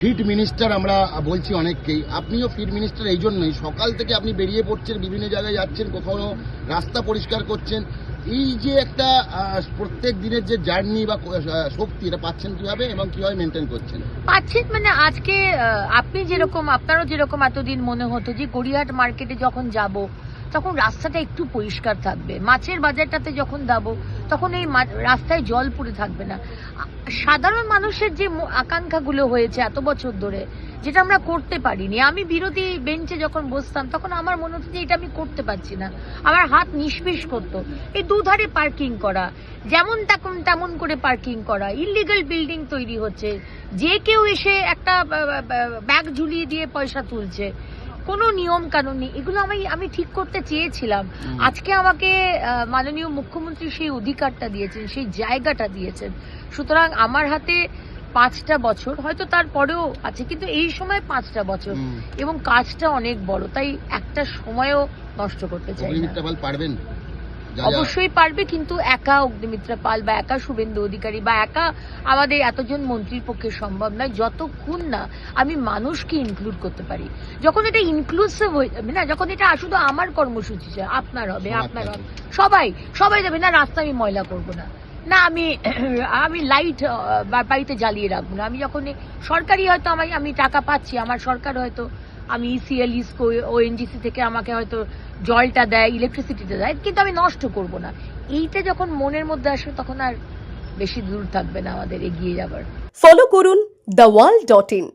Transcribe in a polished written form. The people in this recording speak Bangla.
ফিট মিনিস্টার আমরা বলছি অনেককেই, আপনিও ফিট মিনিস্টার এই জন্যই সকাল থেকে আপনি বেরিয়ে পড়ছেন, বিভিন্ন জায়গায় যাচ্ছেন, কখনো রাস্তা পরিষ্কার করছেন। এই যে একটা প্রত্যেক দিনের যে জার্নি বা শক্তি, এটা পাচ্ছেন কিভাবে এবং কিভাবে মেনটেন করছেন? পাচ্ছেন মানে আজকে আপনি যেরকম, আপনারও যেরকম এতদিন মনে হতো যে গড়িয়াহাট মার্কেটে যখন যাব তখন রাস্তাটা একটু পরিষ্কার থাকবে, মাছের বাজারটাতে যখন যাবো তখন এই রাস্তায় জল পড়ে থাকবে না। সাধারণ মানুষের যে আকাঙ্ক্ষাগুলো হয়েছে এত বছর ধরে, যেটা আমরা করতে পারিনি। আমি বিরোধী বেঞ্চে যখন বসতাম তখন আমার মনে হতো যে এটা আমি করতে পারছি না, আমার হাত নিষ্পিস করতো। এই দুধারে পার্কিং করা, যেমন তেমন করে পার্কিং করা, ইলিগাল বিল্ডিং তৈরি হচ্ছে, যে কেউ এসে একটা ব্যাগ ঝুলিয়ে দিয়ে পয়সা তুলছে, কোনো নিয়ম কানুন নেই। এগুলো আমি ঠিক করতে চেয়েছিলাম। আজকে আমাকে মাননীয় মুখ্যমন্ত্রী সেই অধিকারটা দিয়েছেন, সেই জায়গাটা দিয়েছেন। সুতরাং আমার হাতে 5টা বছর, হয়তো তারপরেও আছে, কিন্তু এই সময় 5টা বছর এবং কাজটা অনেক বড়, তাই একটা সময়ও নষ্ট করতে চাই না। পারবেন? অবশ্যই পারবে, কিন্তু একা অগ্নিমিত্রা পাল বা একা শুভেন্দু অধিকারী বা একা আমাদের এতজন মন্ত্রীর পক্ষে সম্ভব নয়, যতক্ষণ না আমি মানুষকে ইনক্লুড করতে পারি। যখন এটা ইনক্লুসিভ হয়ে যাবে না, যখন এটা শুধু আমার কর্মসূচি, আপনার হবে, আপনার হবে, সবাই যাবে না। রাস্তা আমি ময়লা করবো না, না আমি লাইট বাড়িতে জ্বালিয়ে রাখবো না। আমি যখন সরকারি হয়তো আমি টাকা পাচ্ছি, আমার সরকার হয়তো আমি ইসিএল, ইসকো, ওএনজিসি থেকে আমাকে হয়তো জলটা দেয়, ইলেকট্রিসিটিটা দেয়, কিন্তু আমি নষ্ট করব না। এইটা যখন মনের মধ্যে আসবে তখন আর বেশি দূর থাকবে না আমাদের এগিয়ে যাবার। ফলো করুন theworld.in।